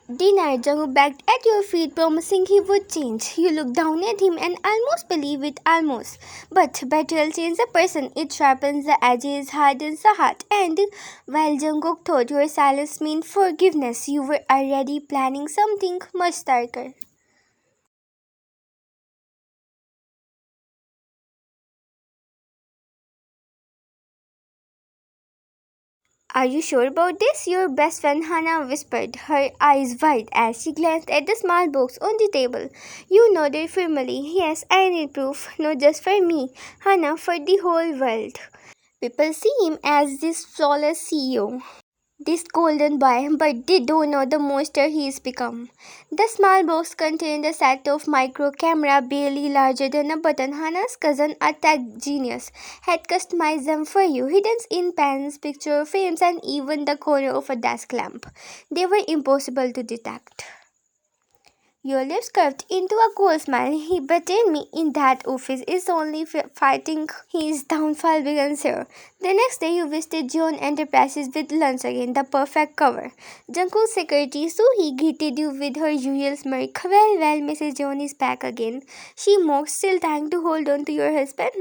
The night Jungkook begged at your feet, promising he would change. You look down at him and almost believe it, almost. But betrayal changes a person. It sharpens the edges, hardens the heart. And while Jungkook thought your silence meant forgiveness, you were already planning something much darker. Are you sure about this? Your best friend Hannah whispered, her eyes wide as she glanced at the small box on the table. You nodded firmly. Yes, I need proof. Not just for me, Hannah, for the whole world. People see him as this flawless CEO, this golden boy, but they don't know the monster he's become. The small box contained a set of micro camera barely larger than a button. Hannah's cousin, a tech genius, had customized them for you, hidden in pens, picture frames, and even the corner of a desk lamp. They were impossible to detect. Your lips curved into a cold smile. He betrayed me in that office. Is only fighting his downfall begins here. The next day, you visited John Enterprises with lunch again, the perfect cover. Jungkook's secretary Suhi greeted you with her usual smirk. Well, Mrs. John is back again. She mocked, still trying to hold on to your husband.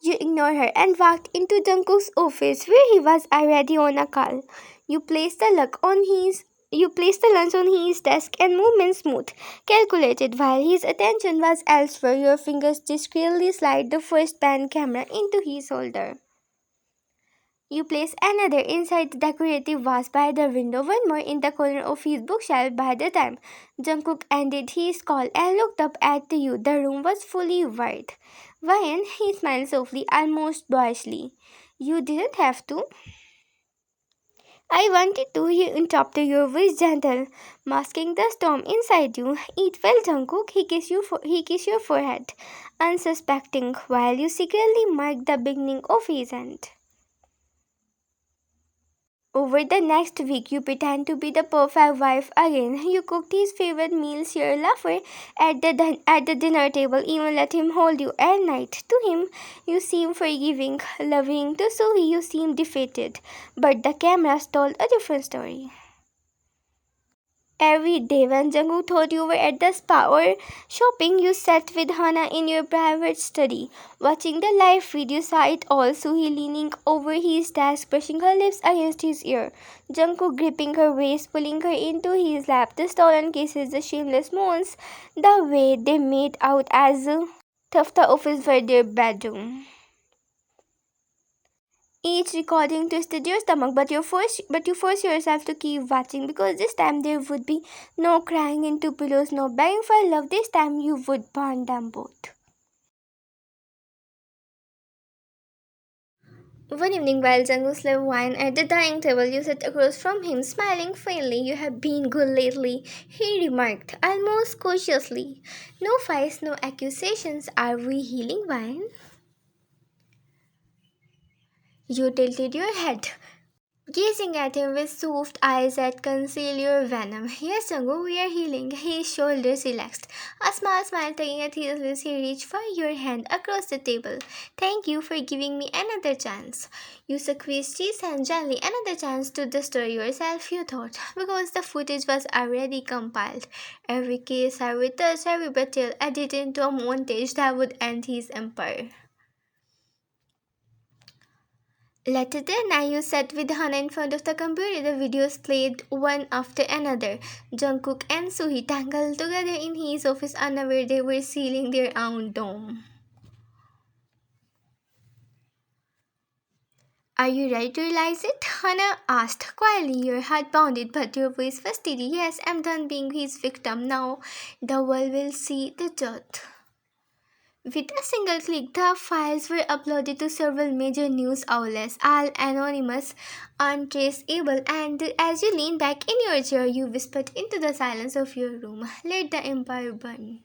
You ignored her and walked into Jungkook's office where he was already on a call. You placed the luck on his you placed the lunch on his desk and movement smooth, calculated while his attention was elsewhere. Your fingers discreetly slide the first pan camera into his holder. You place another inside the decorative vase by the window, one more in the corner of his bookshelf. By the time Jungkook ended his call and looked up at you, the room was fully white. Ryan, he smiled softly, almost boyishly. You didn't have to. I wanted to, he interrupted, your voice gentle, masking the storm inside you. Eat well, Jungkook, he kissed your forehead, unsuspecting, while you secretly marked the beginning of his end. Over the next week, you pretend to be the perfect wife again. You cooked his favorite meals, share laughter at the dinner table, even let him hold you at night. To him, you seem forgiving, loving. To Suhi, you seem defeated. But the cameras told a different story. Every day when Jungkook thought you were at the spa or shopping, you sat with Hana in your private study, watching the live feed. You saw it all. Suhi leaning over his desk, brushing her lips against his ear. Jungkook gripping her waist, pulling her into his lap. The stolen kisses, the shameless moans, the way they made out as tough the office were their bedroom. Each recording twisted your stomach, but you force yourself to keep watching because this time there would be no crying into pillows, no begging for love. This time you would burn them both. One evening, while Jungkook served wine at the dining table, you sat across from him, smiling faintly. You have been good lately, he remarked, almost cautiously. No fights, no accusations. Are we healing wine? You tilted your head, gazing at him with soft eyes that conceal your venom. Yes, Sangu, we are healing. His shoulders relaxed. A small smile tugging at his lips, he reached for your hand across the table. Thank you for giving me another chance. You squeezed his hand gently. Another chance to destroy yourself, you thought, because the footage was already compiled. Every kiss, every touch, every betrayal edited into a montage that would end his empire. Later that night, you sat with Hana in front of the computer. The videos played one after another. Jungkook and Suhi tangled together in his office, unaware they were sealing their own dome. Are you ready to realize it? Hana asked quietly. Your heart pounded, but your voice was steady. Yes, I'm done being his victim. Now the world will see the truth. With a single click, the files were uploaded to several major news outlets, all anonymous, untraceable, and as you leaned back in your chair, you whispered into the silence of your room, let the empire burn.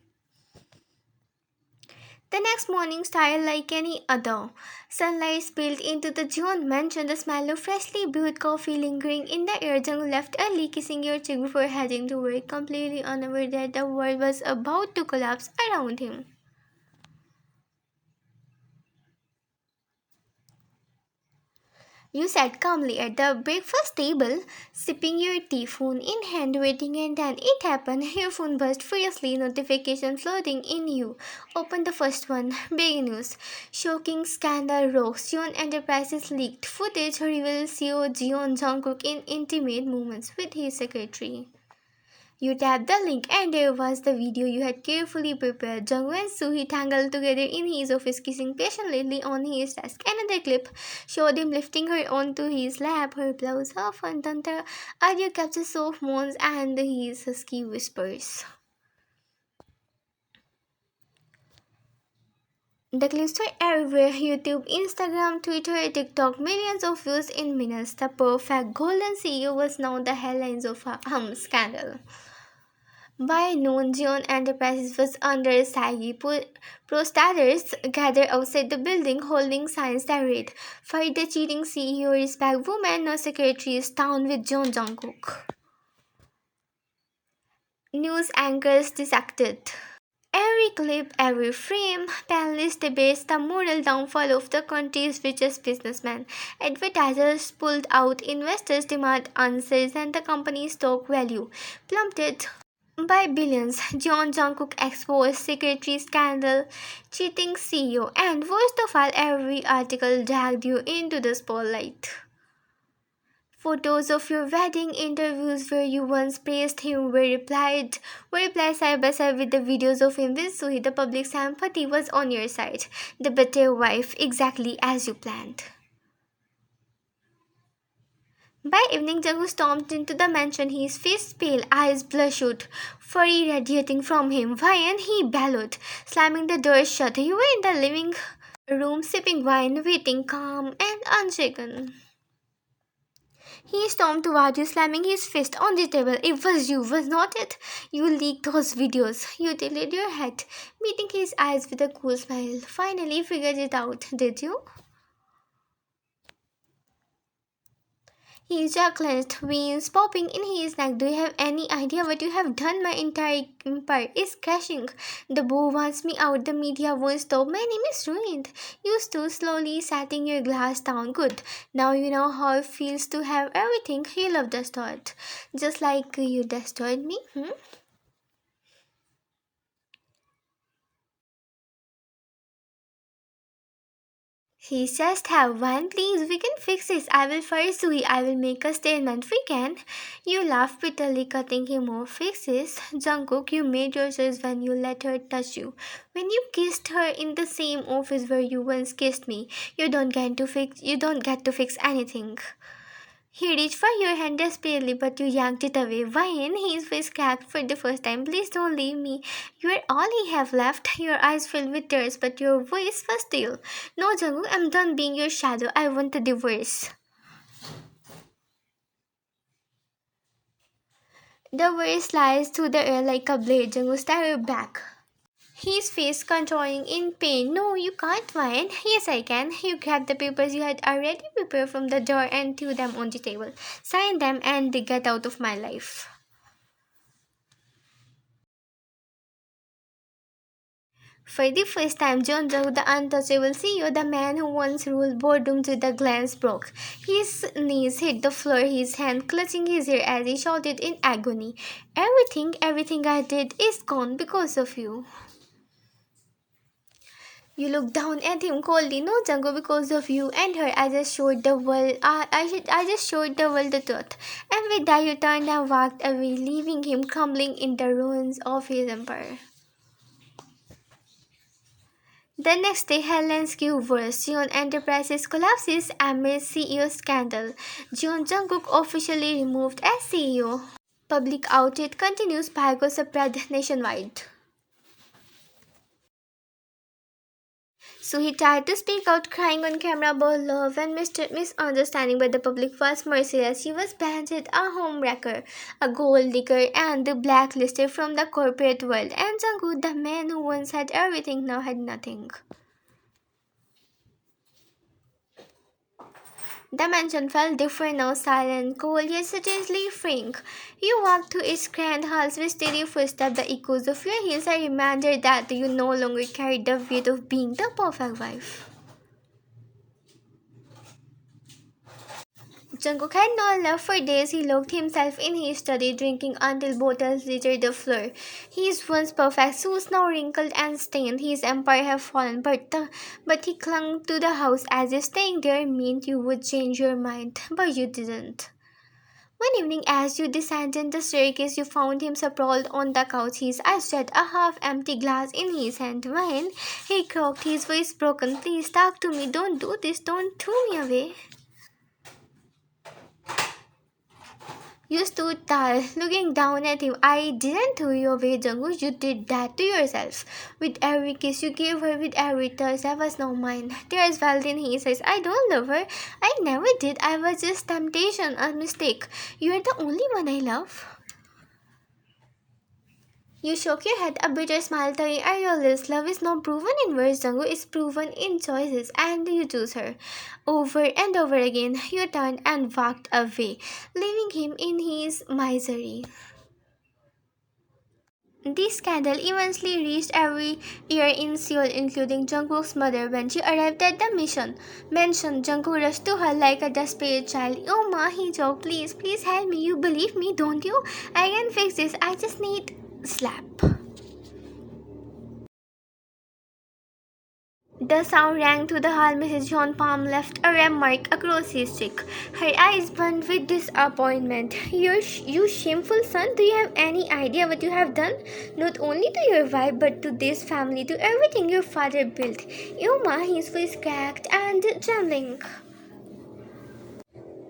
The next morning started like any other. Sunlight spilled into the John mansion, the smell of freshly brewed coffee lingering in the air. Jung left early, kissing your cheek before heading to work, completely unaware that the world was about to collapse around him. You sat calmly at the breakfast table, sipping your tea, phone in hand, waiting, and then it happened. Your phone buzzed furiously, notification flooding in. You opened the first one. Big news. Shocking scandal rocks. Jeon Enterprises leaked footage reveals CEO Jeon Jungkook in intimate moments with his secretary. You tapped the link and there was the video you had carefully prepared. Jungwoo and Suhee tangled together in his office kissing passionately on his desk. Another clip showed him lifting her onto his lap, her blouse off and then the audio captures soft moans and his husky whispers. The clips were everywhere: YouTube, Instagram, Twitter, TikTok, millions of views in minutes. The perfect golden CEO was now the headlines of a scandal. By noon, Jeon Enterprises was under siege. Protesters gathered outside the building holding signs that read, "Fight the cheating CEO, respect women, no secretaries, down with Jeon Jungkook." News anchors dissected every clip, every frame. Panelists debates the moral downfall of the country's richest businessman. Advertisers pulled out, investors demand answers, and the company's stock value plummeted by billions. John Jungkook exposed secretary scandal, cheating CEO, and worst of all, every article dragged you into the spotlight. Photos of your wedding, interviews where you once praised him were replied side by side with the videos of him with Suhi. The public sympathy was on your side. The better wife, exactly as you planned. By evening, Jungkook stormed into the mansion, his face pale, eyes bloodshot, fury radiating from him. Why? He bellowed, slamming the door shut. You were in the living room sipping wine, waiting, calm and unshaken. He stormed toward you, slamming his fist on the table. It was you, was not it? You leaked those videos. You tilted your head, meeting his eyes with a cool smile. Finally figured it out, did you? His jaw clenched, veins popping in his neck. Do you have any idea what you have done? My entire empire is crashing. The boo wants me out. The media won't stop. My name is ruined. You stood slowly, setting your glass down. Good. Now you know how it feels to have everything you love destroyed. Just like you destroyed me. He just have one, please. We can fix this. I will fire Sui. I will make a statement. We can. You laughed bitterly, cutting him off. Fix this. Jungkook, you made your choice when you let her touch you. When you kissed her in the same office where you once kissed me. You don't get to fix anything. He reached for your hand desperately, but you yanked it away. Wine, his face cracked for the first time. Please don't leave me. You are all he have left. Your eyes filled with tears, but your voice was still. No, Jungkook, I'm done being your shadow. I want a divorce. The word sliced through the air like a blade. Jungkook started back, his face contorting in pain. No, you can't, Wine. Yes, I can. You grabbed the papers you had already prepared from the drawer and threw them on the table. Sign them and get out of my life. For the first time, John Doe, the untouchable CEO, the man who once ruled boardrooms with a glance, broke. His knees hit the floor, his hand clutching his ear as he shouted in agony. Everything I did is gone because of you. You looked down at him coldly. No, Django, because of you and her, I just showed the world. I just showed the world the truth. And with that, you turned and walked away, leaving him crumbling in the ruins of his empire. The next day, headlines grew worse. Jeon Enterprises collapses amid CEO scandal. Jeon Jungkook officially removed as CEO. Public outrage continues. Pygo spread nationwide. So he tried to speak out, crying on camera about love and misunderstanding, but the public was merciless. He was branded a homewrecker, a gold digger, and blacklisted from the corporate world. And Jungkook, the man who once had everything, now had nothing. The mansion felt different now, silent, cold, yet strangely frank. You walked through its grand halls with steady footsteps, the echoes of your heels, a reminder that you no longer carried the weight of being the perfect wife. Jungkook had no love for days. He locked himself in his study, drinking until bottles littered the floor. His once perfect shoes now wrinkled and stained. His empire had fallen, but he clung to the house as if staying there meant you would change your mind. But you didn't. One evening, as you descended the staircase, you found him sprawled on the couch, his eyes shut, a half-empty glass in his hand. When he croaked, his voice broken, "Please talk to me. Don't do this. Don't throw me away." You stood tall, looking down at him. "I didn't throw you away, Jungkook. You did that to yourself. With every kiss you gave her, with every touch that was now mine." Tears welled in his eyes. "I don't love her. I never did. I was just temptation, a mistake. You are the only one I love." You shook your head, a bitter smile tugging at your lips. Love is not proven in words, Jungkook. It's proven in choices, and you choose her. Over and over again, you turned and walked away, leaving him in his misery. This scandal eventually reached every ear in Seoul, including Jungkook's mother. When she arrived at the mansion, Jungkook rushed to her like a desperate child. "Oh ma," he choked, "please, please help me. You believe me, don't you? I can fix this. I just need slap." The sound rang through the hall. Mrs. John Palm left a red mark across his cheek. Her eyes burned with disappointment. You shameful son, do you have any idea what you have done? Not only to your wife, but to this family, to everything your father built." Ilma, his voice cracked and trembling.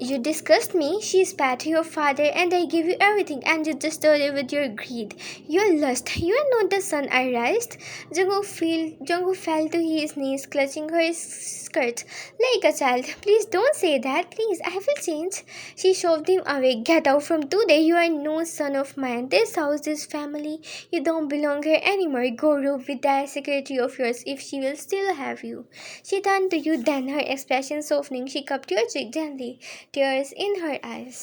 "You disgust me," she spat. "Your father and I gave you everything, and you distorted with your greed, your lust. You are not the son I raised." Jungkook fell to his knees, clutching her skirt like a child. "Please don't say that. Please, I will change." She shoved him away. "Get out from today. You are no son of mine. This house, this family, you don't belong here anymore. Go room with that secretary of yours if she will still have you." She turned to you, then her expression softening, she cupped your cheek gently, tears in her eyes.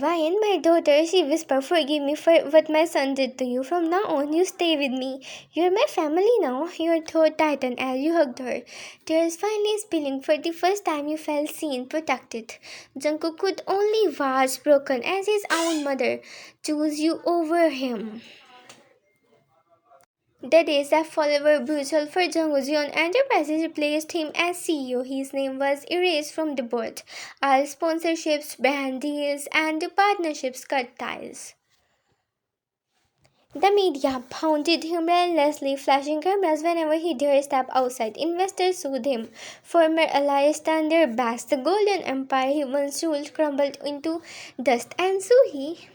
"Ryan, my daughter," she whispered, "forgive me for what my son did to you. From now on, you stay with me. You're my family now." Your throat tightened as you hugged her, tears finally spilling. For the first time, you felt seen, protected. Jungkook could only watch, broken as his own mother, choose you over him. The days that followed were brutal for Jungkook. Enterprises replaced him as CEO. His name was erased from the board. All sponsorships, brand deals, and partnerships cut ties. The media pounded him relentlessly, flashing cameras whenever he dared step outside. Investors sued him. Former allies turned their backs. The golden empire he once ruled crumbled into dust, and so he.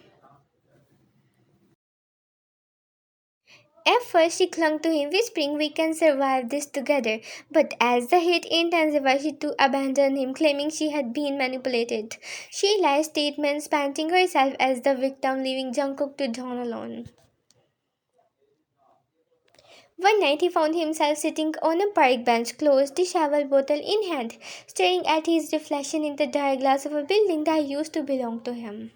At first, she clung to him, whispering, "We can survive this together." But as the hate intensified, she too abandoned him, claiming she had been manipulated. She lied statements, painting herself as the victim, leaving Jungkook to drown alone. One night, he found himself sitting on a park bench, closed, disheveled bottle in hand, staring at his reflection in the dark glass of a building that used to belong to him.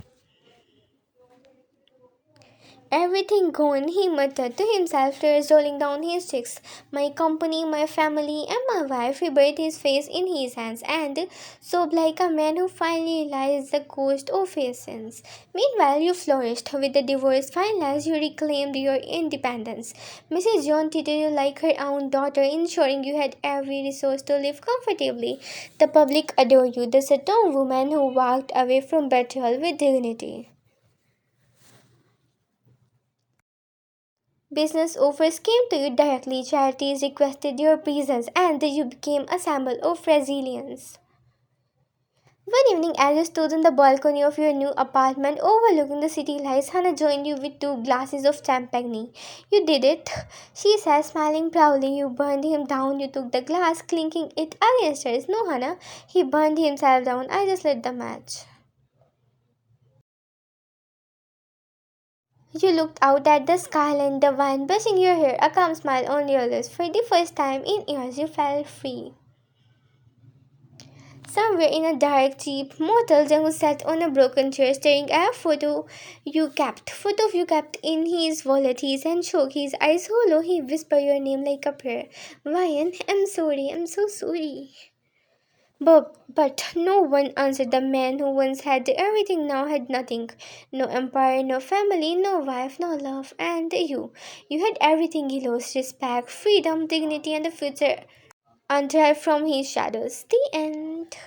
"Everything gone," he muttered to himself, tears rolling down his cheeks. "My company, my family, and my wife." He buried his face in his hands and sobbed like a man who finally realized the cost of his sins. Meanwhile, you flourished. With the divorce finalized, you reclaimed your independence. Mrs. John treated you like her own daughter, ensuring you had every resource to live comfortably. The public adored you, the strong woman who walked away from betrayal with dignity. Business offers came to you directly, charities requested your presence, and you became a symbol of resilience. One evening, as you stood on the balcony of your new apartment overlooking the city lights, Hannah joined you with two glasses of champagne. "You did it," she said, smiling proudly. "You burned him down." You took the glass, clinking it against hers. "No, Hannah, he burned himself down. I just lit the match." You looked out at the skyline, the wine brushing your hair, a calm smile on your lips. For the first time in years, you felt free. Somewhere in a dark, cheap motel, Jungkook sat on a broken chair, staring at a photo of you kept in his wallet. His hand shook, his eyes hollow. He whispered your name like a prayer. "Ryan, I'm sorry. I'm so sorry." But no one answered. The man who once had everything now had nothing. No empire, no family, no wife, no love. And you had everything he lost: respect, freedom, dignity, and the future until from his shadows. The end.